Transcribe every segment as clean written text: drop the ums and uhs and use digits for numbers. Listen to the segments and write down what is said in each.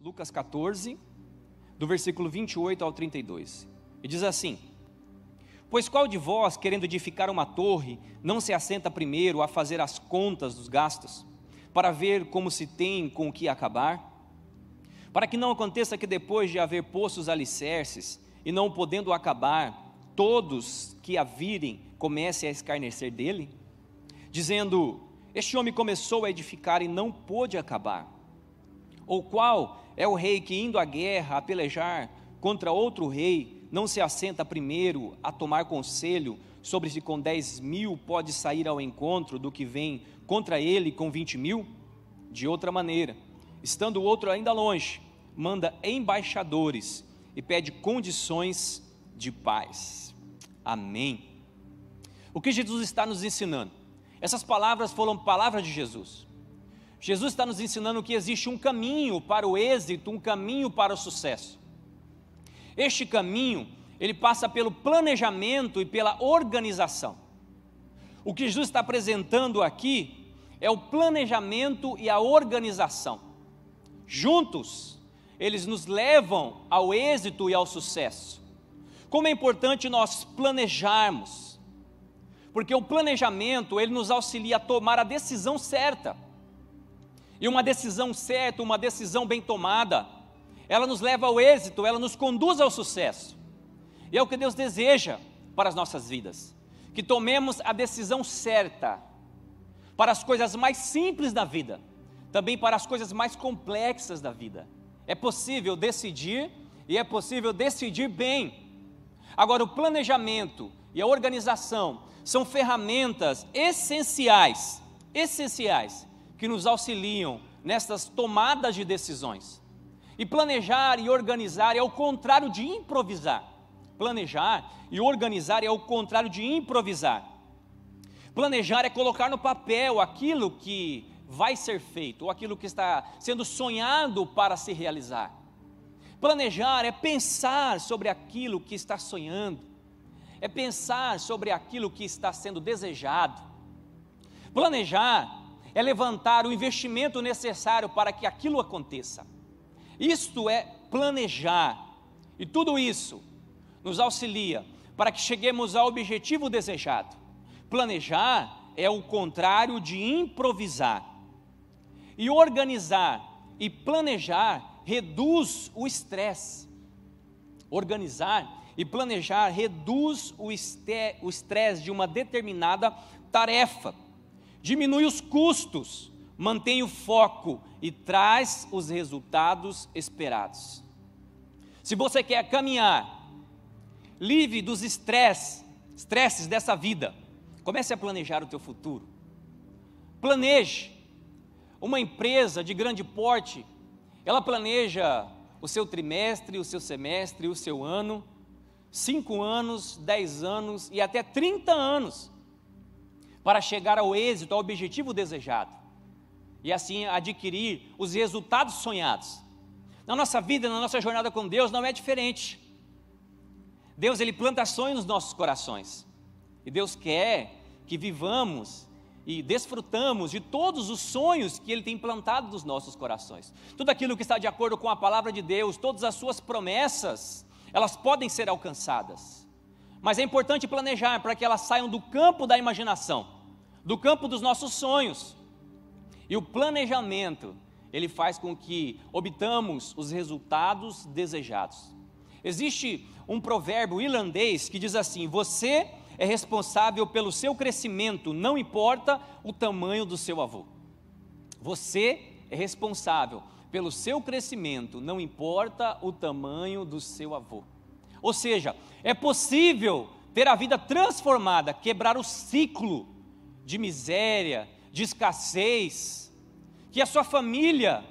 Lucas 14, do versículo 28 ao 32. E diz assim: pois qual de vós, querendo edificar uma torre, não se assenta primeiro a fazer as contas dos gastos, para ver como se tem com o que acabar? Para que não aconteça que depois de haver posto os alicerces, e não podendo acabar, todos que a virem comecem a escarnecer dele, dizendo: este homem começou a edificar e não pôde acabar. Ou qual é o rei que, indo à guerra, a pelejar contra outro rei, não se assenta primeiro a tomar conselho sobre se com 10.000 pode sair ao encontro do que vem contra ele com 20.000? De outra maneira, estando o outro ainda longe, manda embaixadores e pede condições de paz. Amém. O que Jesus está nos ensinando? Essas palavras foram palavras de Jesus. Jesus está nos ensinando que existe um caminho para o êxito, um caminho para o sucesso. Este caminho, ele passa pelo planejamento e pela organização. O que Jesus está apresentando aqui é o planejamento e a organização. Juntos, eles nos levam ao êxito e ao sucesso. Como é importante nós planejarmos, porque o planejamento, ele nos auxilia a tomar a decisão certa. E uma decisão certa, uma decisão bem tomada, ela nos leva ao êxito, ela nos conduz ao sucesso. E é o que Deus deseja para as nossas vidas, que tomemos a decisão certa, para as coisas mais simples da vida, também para as coisas mais complexas da vida. É possível decidir, e é possível decidir bem. Agora, o planejamento e a organização são ferramentas essenciais, que nos auxiliam nessas tomadas de decisões. E planejar e organizar é o contrário de improvisar. Planejar e organizar é o contrário de improvisar. Planejar é colocar no papel aquilo que vai ser feito, ou aquilo que está sendo sonhado para se realizar. Planejar é pensar sobre aquilo que está sonhando, é pensar sobre aquilo que está sendo desejado. Planejar é levantar o investimento necessário para que aquilo aconteça. Isto é planejar, e tudo isso nos auxilia para que cheguemos ao objetivo desejado. Planejar é o contrário de improvisar. E organizar e planejar reduz o estresse. Organizar e planejar reduz o estresse de uma determinada tarefa. Diminui os custos, mantém o foco e traz os resultados esperados. Se você quer caminhar livre dos estresses dessa vida, comece a planejar o teu futuro. Planeje. Uma empresa de grande porte, ela planeja o seu trimestre, o seu semestre, o seu ano, 5 anos, 10 anos e até 30 anos, para chegar ao êxito, ao objetivo desejado, e assim adquirir os resultados sonhados. Na nossa vida, na nossa jornada com Deus, não é diferente. Deus, Ele planta sonhos nos nossos corações, e Deus quer que vivamos e desfrutamos de todos os sonhos que Ele tem plantado nos nossos corações. Tudo aquilo que está de acordo com a palavra de Deus, todas as suas promessas, elas podem ser alcançadas. Mas é importante planejar para que elas saiam do campo da imaginação, do campo dos nossos sonhos. E o planejamento, ele faz com que obtamos os resultados desejados. Existe um provérbio irlandês que diz assim: você é responsável pelo seu crescimento, não importa o tamanho do seu avô. Você é responsável pelo seu crescimento, não importa o tamanho do seu avô. Ou seja, é possível ter a vida transformada, quebrar o ciclo de miséria, de escassez, que a sua família,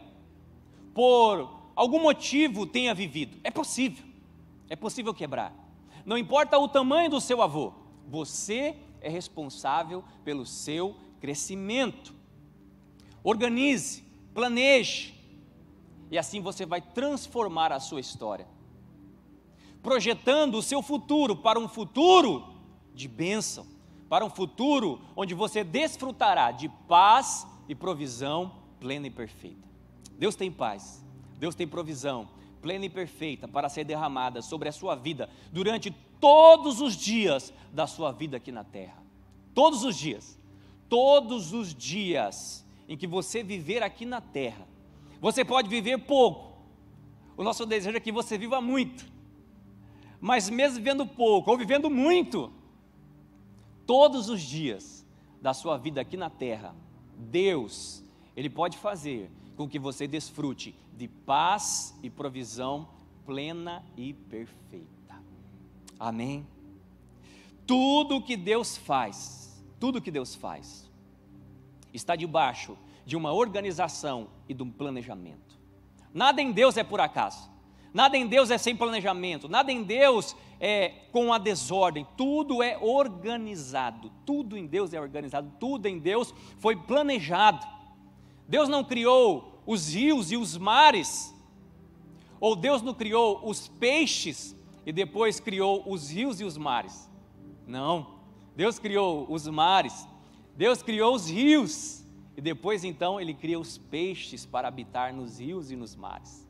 por algum motivo, tenha vivido. É possível quebrar. Não importa o tamanho do seu avô, você é responsável pelo seu crescimento. Organize, planeje, e assim você vai transformar a sua história, projetando o seu futuro para um futuro de bênção, para um futuro onde você desfrutará de paz e provisão plena e perfeita. Deus tem paz, Deus tem provisão plena e perfeita para ser derramada sobre a sua vida durante todos os dias da sua vida aqui na terra. Todos os dias em que você viver aqui na terra. Você pode viver pouco, o nosso desejo é que você viva muito, mas mesmo vivendo pouco ou vivendo muito, todos os dias da sua vida aqui na terra, Deus, Ele pode fazer com que você desfrute de paz e provisão plena e perfeita. Amém? Tudo que Deus faz, está debaixo de uma organização e de um planejamento. Nada em Deus é por acaso, nada em Deus é sem planejamento, nada em Deus é com a desordem, tudo é organizado, tudo em Deus é organizado, tudo em Deus foi planejado. Deus não criou os rios e os mares, ou Deus não criou os peixes e depois criou os rios e os mares. Não, Deus criou os mares, Deus criou os rios, e depois então Ele cria os peixes para habitar nos rios e nos mares.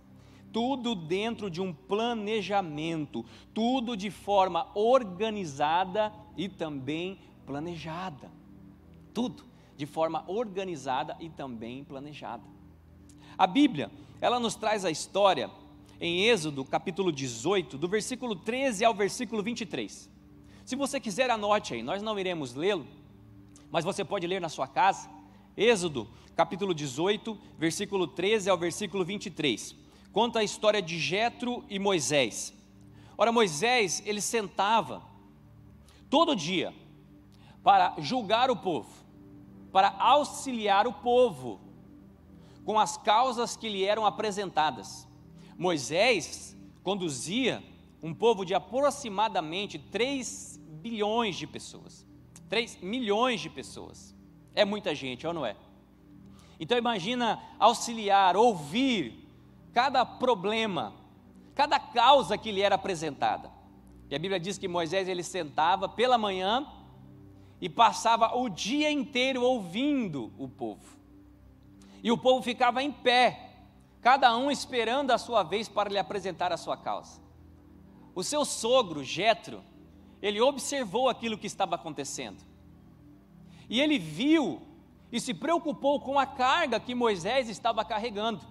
Tudo dentro de um planejamento, tudo de forma organizada e também planejada. Tudo de forma organizada e também planejada. A Bíblia, ela nos traz a história em Êxodo, capítulo 18, do versículo 13 ao versículo 23. Se você quiser, anote aí, nós não iremos lê-lo, mas você pode ler na sua casa. Êxodo, capítulo 18, versículo 13 ao versículo 23. Conta a história de Jetro e Moisés. Ora, Moisés, ele sentava todo dia para julgar o povo, para auxiliar o povo com as causas que lhe eram apresentadas. Moisés conduzia um povo de aproximadamente 3 bilhões de pessoas. 3 milhões de pessoas. É muita gente, ou não é? Então imagina auxiliar, ouvir cada problema, cada causa que lhe era apresentada. E a Bíblia diz que Moisés, ele sentava pela manhã e passava o dia inteiro ouvindo o povo. E o povo ficava em pé, cada um esperando a sua vez para lhe apresentar a sua causa. O seu sogro, Jetro, ele observou aquilo que estava acontecendo. E ele viu e se preocupou com a carga que Moisés estava carregando.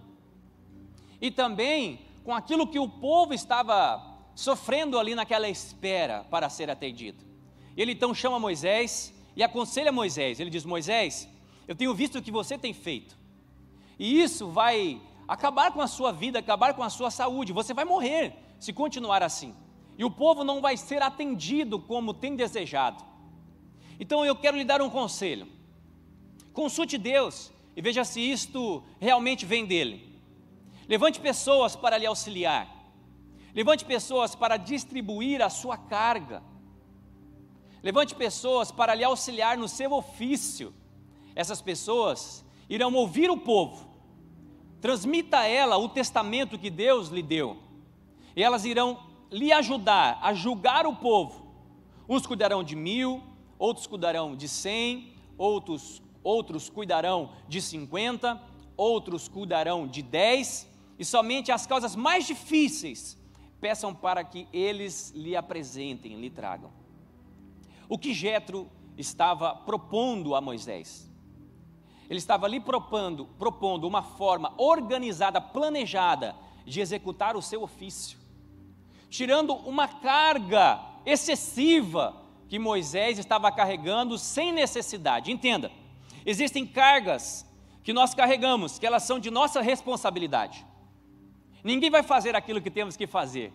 E também com aquilo que o povo estava sofrendo ali naquela espera para ser atendido. Ele então chama Moisés e aconselha Moisés. Ele diz: Moisés, eu tenho visto o que você tem feito. E isso vai acabar com a sua vida, acabar com a sua saúde. Você vai morrer se continuar assim. E o povo não vai ser atendido como tem desejado. Então eu quero lhe dar um conselho. Consulte Deus e veja se isto realmente vem dele. Levante pessoas para lhe auxiliar. Levante pessoas para distribuir a sua carga. Levante pessoas para lhe auxiliar no seu ofício. Essas pessoas irão ouvir o povo. Transmita a ela o testamento que Deus lhe deu. E elas irão lhe ajudar a julgar o povo. Uns cuidarão de 1000, outros cuidarão de 100, outros cuidarão de 50, outros cuidarão de 10, e somente as causas mais difíceis peçam para que eles lhe apresentem, lhe tragam. O que Jetro estava propondo a Moisés? Ele estava lhe propondo uma forma organizada, planejada de executar o seu ofício, tirando uma carga excessiva que Moisés estava carregando sem necessidade. Entenda, existem cargas que nós carregamos, que elas são de nossa responsabilidade. Ninguém vai fazer aquilo que temos que fazer,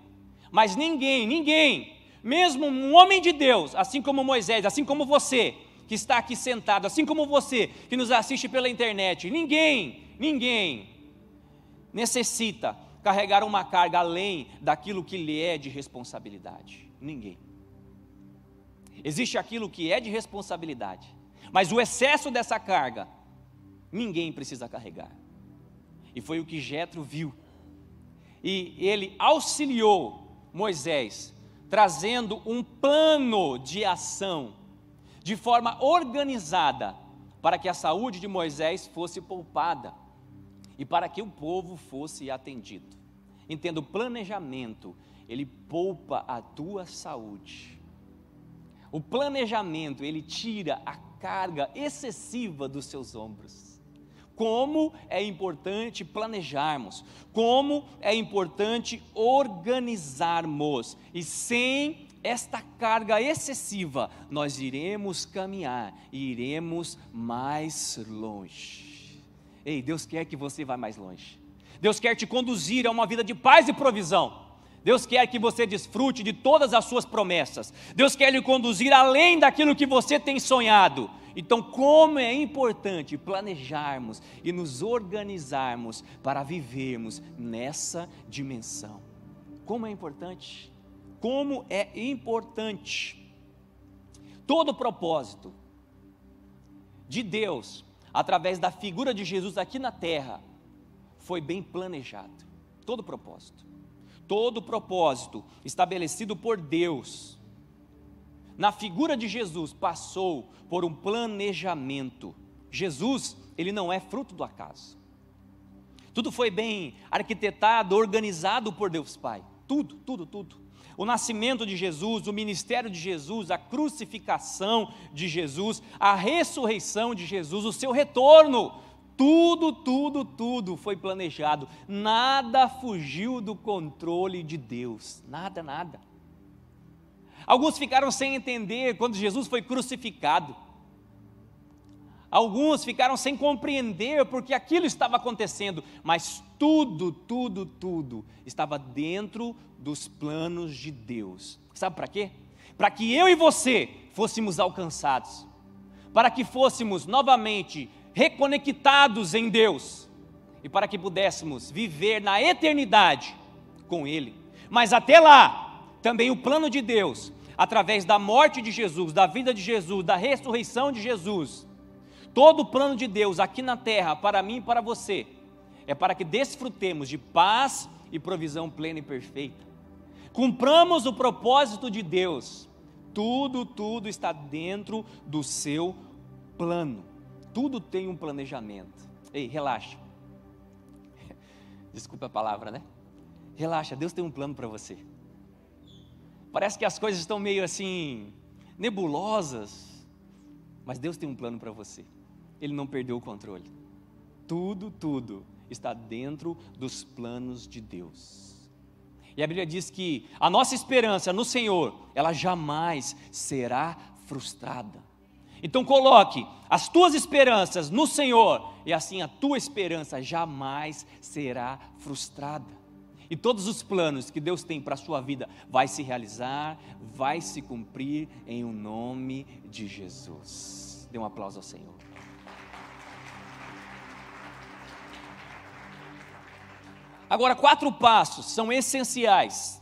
mas ninguém, mesmo um homem de Deus, assim como Moisés, assim como você, que está aqui sentado, assim como você, que nos assiste pela internet, ninguém necessita carregar uma carga além daquilo que lhe é de responsabilidade. Ninguém. Existe aquilo que é de responsabilidade, mas o excesso dessa carga, ninguém precisa carregar. E foi o que Jetro viu. E ele auxiliou Moisés, trazendo um plano de ação, de forma organizada, para que a saúde de Moisés fosse poupada. e para que o povo fosse atendido. Entenda, o planejamento, ele poupa a tua saúde. O planejamento, ele tira a carga excessiva dos seus ombros. Como é importante planejarmos, como é importante organizarmos, e sem esta carga excessiva, nós iremos caminhar e iremos mais longe. Ei, Deus quer que você vá mais longe. Deus quer te conduzir a uma vida de paz e provisão. Deus quer que você desfrute de todas as suas promessas. Deus quer lhe conduzir além daquilo que você tem sonhado. Então, como é importante planejarmos e nos organizarmos para vivermos nessa dimensão. Como é importante. Como é importante. Todo o propósito de Deus, através da figura de Jesus aqui na terra, foi bem planejado. Todo o propósito. Todo o propósito estabelecido por Deus, na figura de Jesus, passou por um planejamento. Jesus, ele não é fruto do acaso. Tudo foi bem arquitetado, organizado por Deus Pai. Tudo. O nascimento de Jesus, o ministério de Jesus, a crucificação de Jesus, a ressurreição de Jesus, o seu retorno, tudo foi planejado. Nada fugiu do controle de Deus, nada. Alguns ficaram sem entender quando Jesus foi crucificado. Alguns ficaram sem compreender porque aquilo estava acontecendo, mas tudo estava dentro dos planos de Deus. Sabe para quê? Para que eu e você fôssemos alcançados, para que fôssemos novamente reconectados em Deus, e para que pudéssemos viver na eternidade com Ele. Mas até lá, também o plano de Deus, através da morte de Jesus, da vida de Jesus, da ressurreição de Jesus, todo o plano de Deus aqui na terra, para mim e para você, é para que desfrutemos de paz e provisão plena e perfeita. Cumpramos o propósito de Deus. Tudo está dentro do seu plano. Tudo tem um planejamento. Ei, relaxa. Desculpa a palavra, né? Relaxa, Deus tem um plano para você. Parece que as coisas estão meio assim, nebulosas, mas Deus tem um plano para você. Ele não perdeu o controle. Tudo está dentro dos planos de Deus. E a Bíblia diz que a nossa esperança no Senhor, ela jamais será frustrada. Então coloque as tuas esperanças no Senhor, e assim a tua esperança jamais será frustrada. E todos os planos que Deus tem para a sua vida vai se realizar, vai se cumprir em o nome de Jesus. Dê um aplauso ao Senhor. Agora, 4 passos são essenciais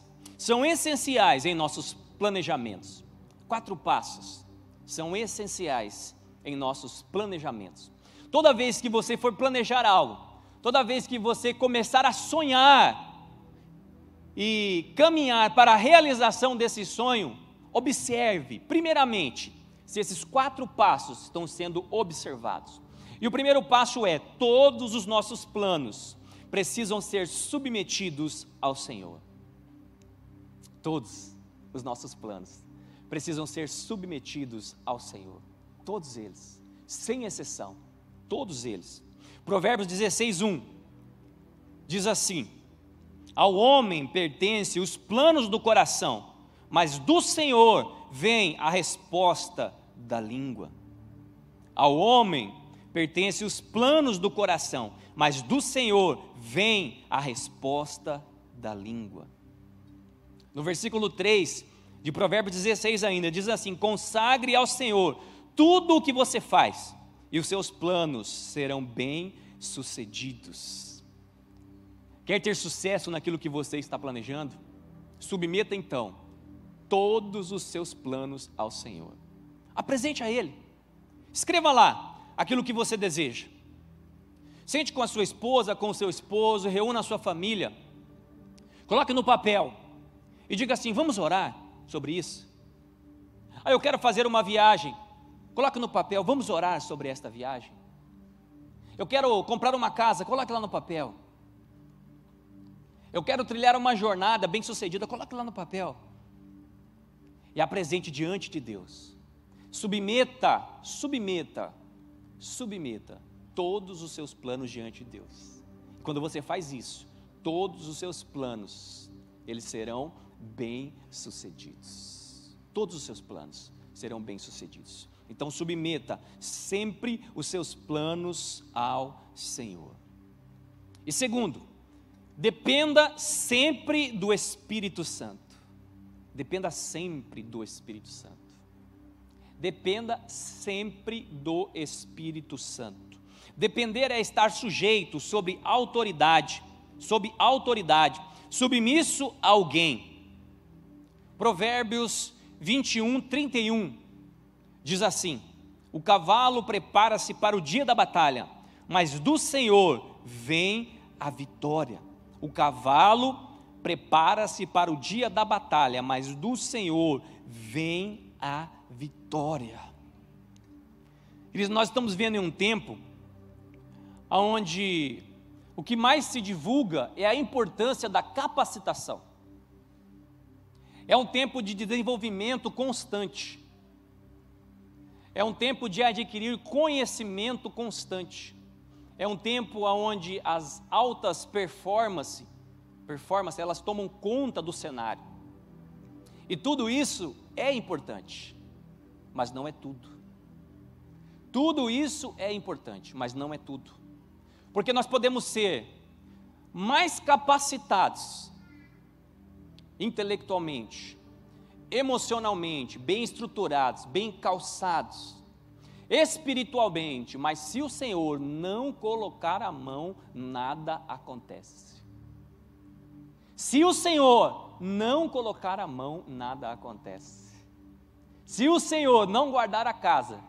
em nossos planejamentos. 4 passos são essenciais em nossos planejamentos. Toda vez que você for planejar algo, toda vez que você começar a sonhar e caminhar para a realização desse sonho, observe, primeiramente, se esses 4 passos estão sendo observados. E o primeiro passo é: todos os nossos planos precisam ser submetidos ao Senhor. Todos os nossos planos precisam ser submetidos ao Senhor. Todos eles, sem exceção, todos eles. Provérbios 16:1 diz assim: ao homem pertence os planos do coração, mas do Senhor vem a resposta da língua. Ao homem pertence os planos do coração, mas do Senhor vem a resposta da língua. No versículo 3 de Provérbios 16 ainda, diz assim: consagre ao Senhor tudo o que você faz, e os seus planos serão bem-sucedidos. Quer ter sucesso naquilo que você está planejando? Submeta então todos os seus planos ao Senhor. Apresente a Ele. Escreva lá aquilo que você deseja. Sente com a sua esposa, com o seu esposo, reúna a sua família. Coloque no papel e diga assim: vamos orar sobre isso. Ah, eu quero fazer uma viagem. Coloque no papel: vamos orar sobre esta viagem. Eu quero comprar uma casa, coloque lá no papel. Eu quero trilhar uma jornada bem-sucedida, coloque lá no papel. E apresente diante de Deus. Submeta todos os seus planos diante de Deus. Quando você faz isso, todos os seus planos, eles serão bem-sucedidos. Todos os seus planos serão bem-sucedidos. Então submeta sempre os seus planos ao Senhor. E segundo, dependa sempre do Espírito Santo. Dependa sempre do Espírito Santo. Dependa sempre do Espírito Santo. Depender é estar sujeito sob autoridade, submisso a alguém. Provérbios 21:31 diz assim: o cavalo prepara-se para o dia da batalha, mas do Senhor vem a vitória. O cavalo prepara-se para o dia da batalha, mas do Senhor vem a vitória. Queridos, nós estamos vendo em um tempo onde o que mais se divulga é a importância da capacitação. É um tempo de desenvolvimento constante. É um tempo de adquirir conhecimento constante. É um tempo onde as altas performances, elas tomam conta do cenário. E tudo isso é importante, mas não é tudo. Tudo isso é importante, mas não é tudo. Porque nós podemos ser mais capacitados intelectualmente, emocionalmente, bem estruturados, bem calçados, espiritualmente, mas se o Senhor não colocar a mão, nada acontece. Se o Senhor não colocar a mão, nada acontece. Se o Senhor não guardar a casa,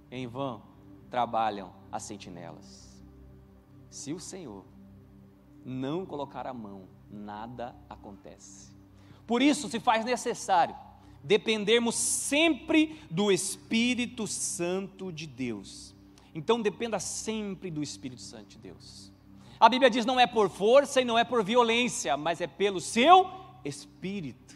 em vão trabalham as sentinelas. Se o Senhor não colocar a mão, nada acontece. Por isso se faz necessário dependermos sempre do Espírito Santo de Deus. Então dependa sempre do Espírito Santo de Deus. A Bíblia diz: não é por força e não é por violência, mas é pelo seu Espírito.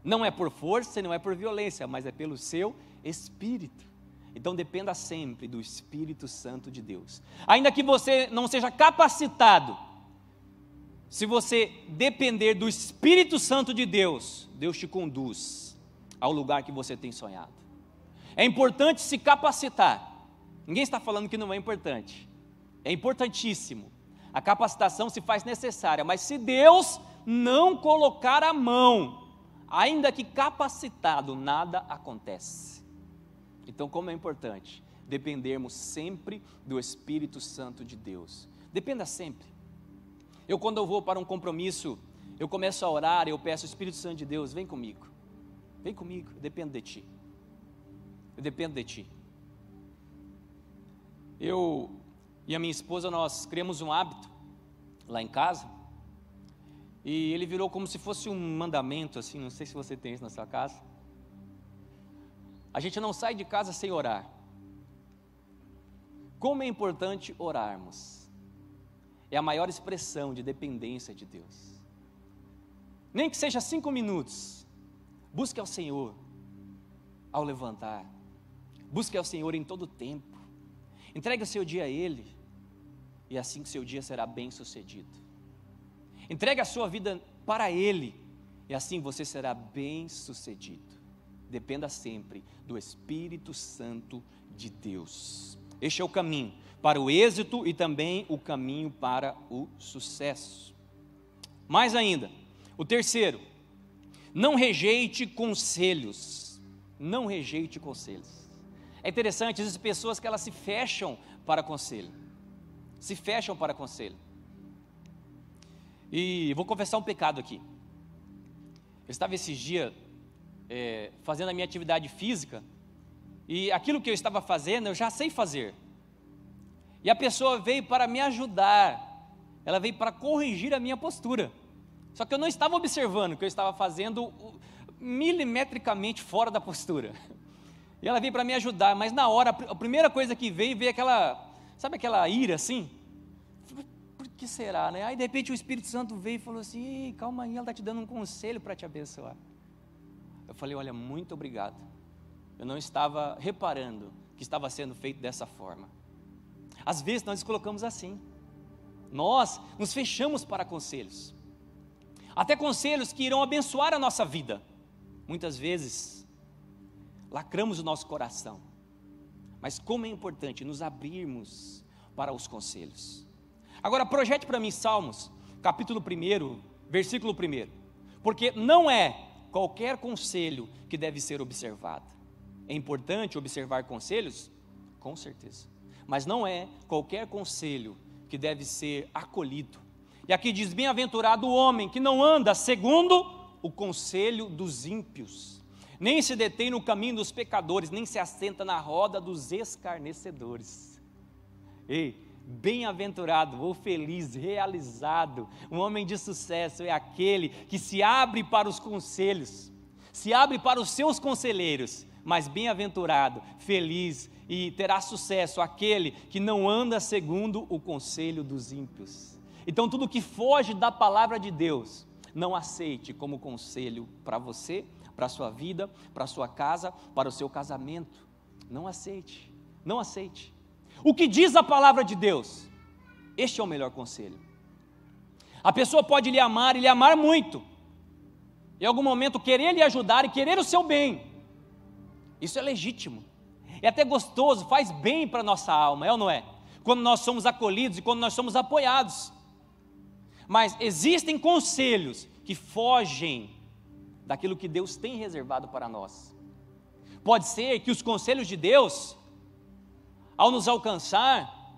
Não é por força e não é por violência, mas é pelo seu Espírito. Então dependa sempre do Espírito Santo de Deus. Ainda que você não seja capacitado, se você depender do Espírito Santo de Deus, Deus te conduz ao lugar que você tem sonhado. É importante se capacitar. Ninguém está falando que não é importante. É importantíssimo. A capacitação se faz necessária, mas se Deus não colocar a mão, ainda que capacitado, nada acontece. Então, como é importante dependermos sempre do Espírito Santo de Deus. Dependa sempre. Quando eu vou para um compromisso, eu começo a orar, eu peço: Espírito Santo de Deus, vem comigo, eu dependo de Ti, Eu e a minha esposa, nós criamos um hábito lá em casa, e ele virou como se fosse um mandamento, assim, não sei se você tem isso na sua casa. A gente não sai de casa sem orar. Como é importante orarmos. É a maior expressão de dependência de Deus. Nem que seja 5 minutos, busque ao Senhor ao levantar, busque ao Senhor em todo o tempo, entregue o seu dia a Ele, e assim o seu dia será bem sucedido. Entregue a sua vida para Ele, e assim você será bem sucedido. Dependa sempre do Espírito Santo de Deus. Este é o caminho para o êxito e também o caminho para o sucesso. Mais ainda, o terceiro: não rejeite conselhos. Não rejeite conselhos. É interessante, existem pessoas que elas se fecham para conselho. E vou confessar um pecado aqui. Eu estava esses dias fazendo a minha atividade física, e aquilo que eu estava fazendo, eu já sei fazer. E a pessoa veio para me ajudar, ela veio para corrigir a minha postura. Só que eu não estava observando que eu estava fazendo milimetricamente fora da postura. E ela veio para me ajudar, mas na hora, a primeira coisa que veio aquela sabe aquela ira assim? Por que será, né? Aí de repente o Espírito Santo veio e falou assim: ei, calma aí, ela está te dando um conselho para te abençoar. Eu falei: olha, muito obrigado. Eu não estava reparando que estava sendo feito dessa forma. Às vezes nós colocamos assim, nós nos fechamos para conselhos, até conselhos que irão abençoar a nossa vida. Muitas vezes lacramos o nosso coração, mas como é importante nos abrirmos para os conselhos. Agora projete para mim Salmos, capítulo 1, versículo 1, porque não é qualquer conselho que deve ser observado. É importante observar conselhos? Com certeza, mas não é qualquer conselho que deve ser acolhido. E aqui diz: bem-aventurado o homem que não anda segundo o conselho dos ímpios, nem se detém no caminho dos pecadores, nem se assenta na roda dos escarnecedores. Ei, bem-aventurado ou feliz, realizado, um homem de sucesso é aquele que se abre para os conselhos, se abre para os seus conselheiros. Mas bem-aventurado, feliz e terá sucesso aquele que não anda segundo o conselho dos ímpios. Então tudo que foge da palavra de Deus, não aceite como conselho para você, para a sua vida, para a sua casa, para o seu casamento. Não aceite, não aceite. O que diz a palavra de Deus? Este é o melhor conselho. A pessoa pode lhe amar e lhe amar muito, em algum momento querer lhe ajudar e querer o seu bem. Isso é legítimo, é até gostoso, faz bem para a nossa alma, é ou não é? Quando nós somos acolhidos e quando nós somos apoiados. Mas existem conselhos que fogem daquilo que Deus tem reservado para nós. Pode ser que os conselhos de Deus, ao nos alcançar,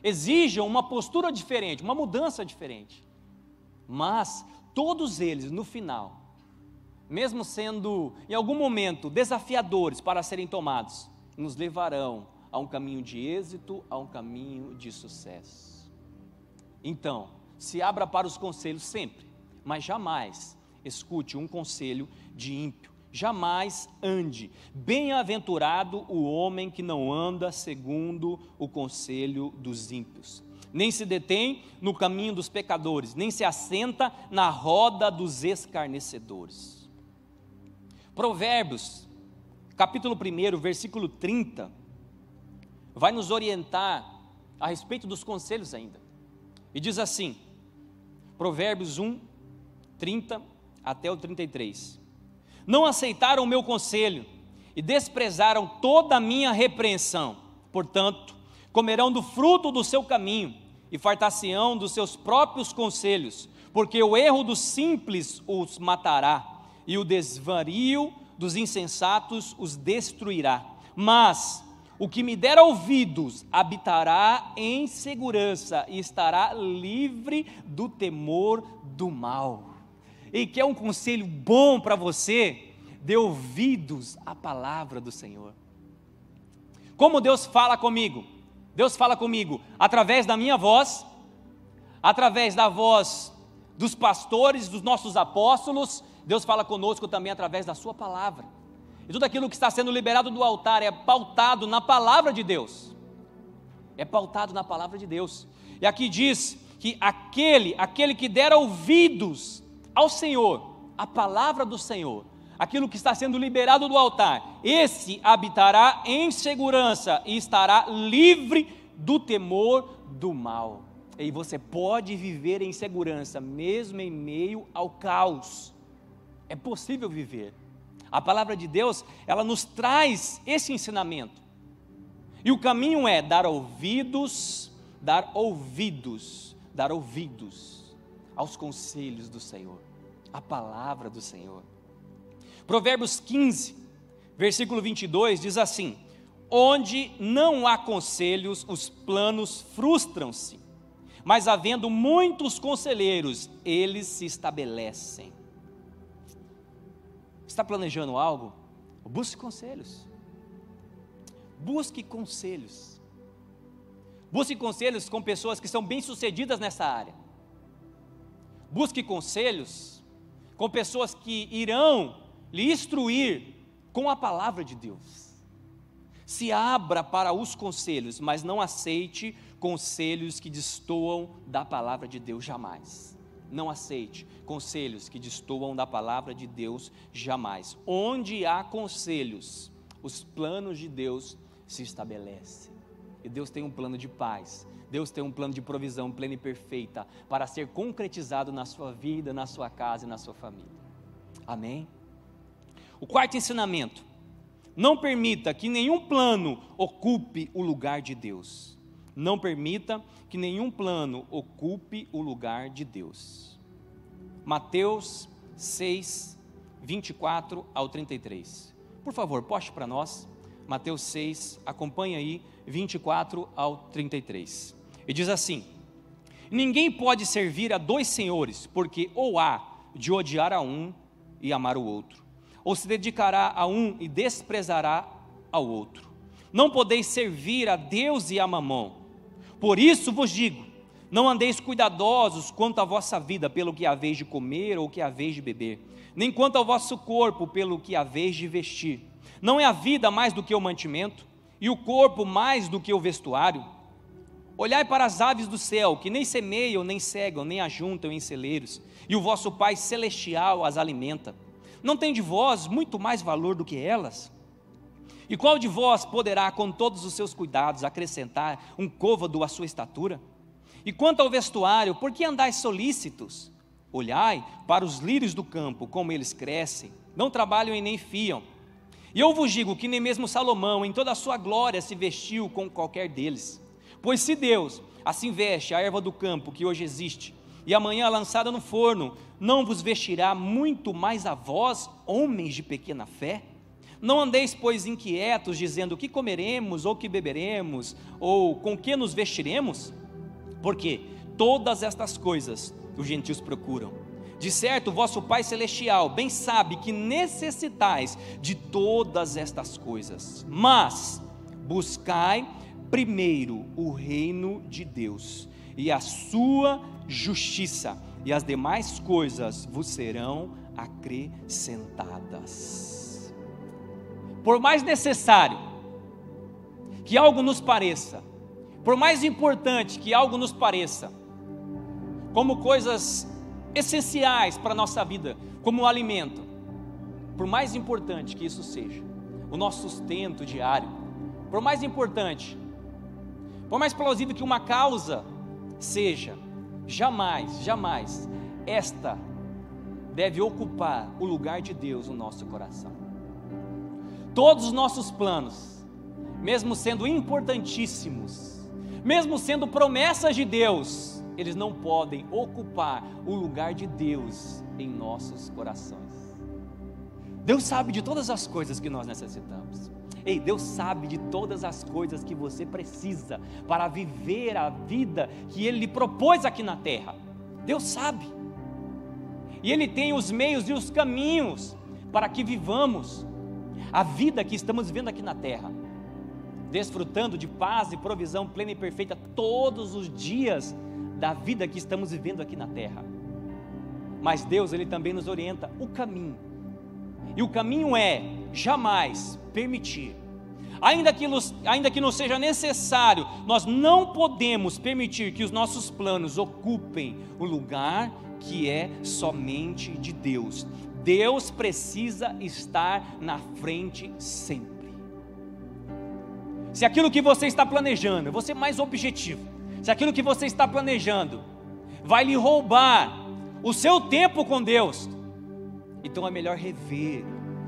exijam uma postura diferente, uma mudança diferente. Mas todos eles, no final, mesmo sendo em algum momento desafiadores para serem tomados, nos levarão a um caminho de êxito, a um caminho de sucesso. Então, se abra para os conselhos sempre, mas jamais escute um conselho de ímpio, jamais ande. Bem-aventurado o homem que não anda segundo o conselho dos ímpios, nem se detém no caminho dos pecadores, nem se assenta na roda dos escarnecedores. Provérbios, capítulo 1, versículo 30, vai nos orientar a respeito dos conselhos ainda. E diz assim, Provérbios 1, 30 até o 33. Não aceitaram o meu conselho e desprezaram toda a minha repreensão. Portanto, comerão do fruto do seu caminho e fartar-se-ão dos seus próprios conselhos, porque o erro dos simples os matará e o desvario dos insensatos os destruirá. Mas o que me der ouvidos habitará em segurança e estará livre do temor do mal. E quer um conselho bom para você? Dê ouvidos à palavra do Senhor. Como Deus fala comigo? Deus fala comigo através da minha voz, através da voz dos pastores, dos nossos apóstolos. Deus fala conosco também através da sua palavra. E tudo aquilo que está sendo liberado do altar é pautado na palavra de Deus. É pautado na palavra de Deus. E aqui diz que aquele que der ouvidos ao Senhor, a palavra do Senhor, aquilo que está sendo liberado do altar, esse habitará em segurança e estará livre do temor do mal. E você pode viver em segurança mesmo em meio ao caos. É possível viver. A palavra de Deus, ela nos traz esse ensinamento. E o caminho é dar ouvidos aos conselhos do Senhor, a palavra do Senhor. Provérbios 15, versículo 22 diz assim: onde não há conselhos, os planos frustram-se, mas havendo muitos conselheiros, eles se estabelecem. Está planejando algo? Busque conselhos. Busque conselhos. Busque conselhos com pessoas que são bem-sucedidas nessa área. Busque conselhos com pessoas que irão lhe instruir com a palavra de Deus. Se abra para os conselhos, mas não aceite conselhos que destoam da palavra de Deus, jamais. Não aceite conselhos que destoam da palavra de Deus, jamais. Onde há conselhos, os planos de Deus se estabelecem. E Deus tem um plano de paz, Deus tem um plano de provisão plena e perfeita para ser concretizado na sua vida, na sua casa e na sua família. Amém? O quarto ensinamento: não permita que nenhum plano ocupe o lugar de Deus. Não permita que nenhum plano ocupe o lugar de Deus. Mateus 6, 24 ao 33. Por favor, poste para nós. Mateus 6, acompanha aí, 24 ao 33. E diz assim: ninguém pode servir a dois senhores, porque ou há de odiar a um e amar o outro, ou se dedicará a um e desprezará ao outro. Não podeis servir a Deus e a Mamom. Por isso vos digo, não andeis cuidadosos quanto à vossa vida, pelo que haveis de comer ou que haveis de beber, nem quanto ao vosso corpo, pelo que haveis de vestir. Não é a vida mais do que o mantimento, e o corpo mais do que o vestuário? Olhai para as aves do céu, que nem semeiam, nem cegam, nem ajuntam em celeiros, e o vosso Pai Celestial as alimenta. Não tem de vós muito mais valor do que elas? E qual de vós poderá, com todos os seus cuidados, acrescentar um côvado à sua estatura? E quanto ao vestuário, por que andais solícitos? Olhai para os lírios do campo, como eles crescem, não trabalham e nem fiam. E eu vos digo que nem mesmo Salomão, em toda a sua glória, se vestiu com qualquer deles. Pois se Deus assim veste a erva do campo, que hoje existe, e amanhã é lançada no forno, não vos vestirá muito mais a vós, homens de pequena fé? Não andeis, pois, inquietos, dizendo: que comeremos, ou que beberemos, ou com que nos vestiremos? Porque todas estas coisas os gentios procuram. De certo, vosso Pai Celestial bem sabe que necessitais de todas estas coisas. Mas buscai primeiro o reino de Deus e a sua justiça, e as demais coisas vos serão acrescentadas. Por mais necessário que algo nos pareça, por mais importante que algo nos pareça, como coisas essenciais para a nossa vida, como o alimento, por mais importante que isso seja, o nosso sustento diário, por mais importante, por mais plausível que uma causa seja, jamais esta deve ocupar o lugar de Deus no nosso coração. Todos os nossos planos, mesmo sendo importantíssimos, mesmo sendo promessas de Deus, eles não podem ocupar o lugar de Deus em nossos corações. Deus sabe de todas as coisas que nós necessitamos. Ei, Deus sabe de todas as coisas que você precisa para viver a vida que Ele lhe propôs aqui na terra. Deus sabe. E Ele tem os meios e os caminhos para que vivamos a vida que estamos vivendo aqui na terra, desfrutando de paz e provisão plena e perfeita todos os dias da vida que estamos vivendo aqui na terra. Mas Deus, Ele também nos orienta o caminho, e o caminho é jamais permitir, ainda que não seja necessário, nós não podemos permitir que os nossos planos ocupem o lugar que é somente de Deus. Deus precisa estar na frente sempre. Se aquilo que você está planejando, eu vou ser mais objetivo, se aquilo que você está planejando vai lhe roubar o seu tempo com Deus, então é melhor rever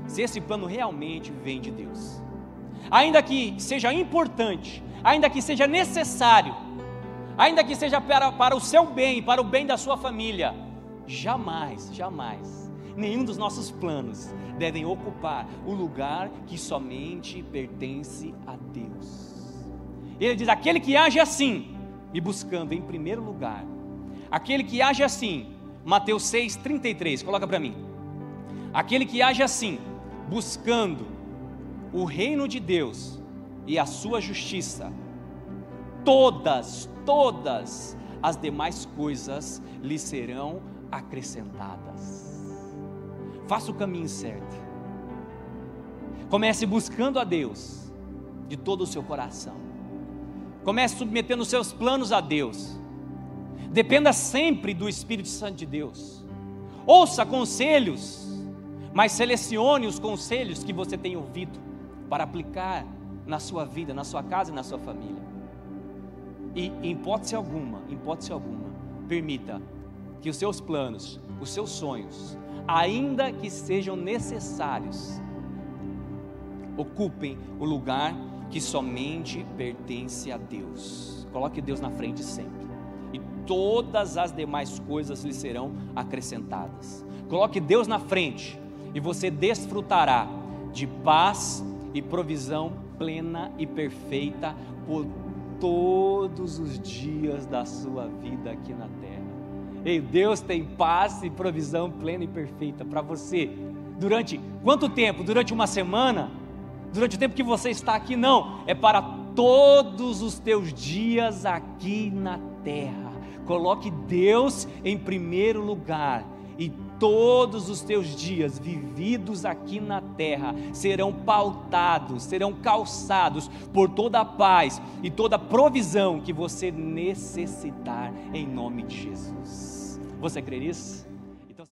se esse plano realmente vem de Deus. Ainda que seja importante, ainda que seja necessário, ainda que seja para o seu bem, para o bem da sua família, jamais nenhum dos nossos planos devem ocupar o lugar que somente pertence a Deus. Ele diz: aquele que age assim, me buscando em primeiro lugar, aquele que age assim, Mateus 6,33, coloca para mim, aquele que age assim, buscando o reino de Deus e a sua justiça, todas as demais coisas lhe serão acrescentadas. Faça o caminho certo, comece buscando a Deus, de todo o seu coração. Comece submetendo os seus planos a Deus. Dependa sempre do Espírito Santo de Deus. Ouça conselhos, mas selecione os conselhos que você tem ouvido para aplicar na sua vida, na sua casa e na sua família. E em hipótese alguma, permita que os seus planos, os seus sonhos, ainda que sejam necessários, ocupem o lugar que somente pertence a Deus. Coloque Deus na frente sempre, e todas as demais coisas lhe serão acrescentadas. Coloque Deus na frente, e você desfrutará de paz e provisão plena e perfeita por todos os dias da sua vida aqui na terra. Ei, Deus tem paz e provisão plena e perfeita para você. Durante quanto tempo? Durante uma semana? Durante o tempo que você está aqui? Não, é para todos os teus dias aqui na terra. Coloque Deus em primeiro lugar, e todos os teus dias vividos aqui na terra serão pautados, serão calçados por toda a paz e toda a provisão que você necessitar, em nome de Jesus. Você crê nisso?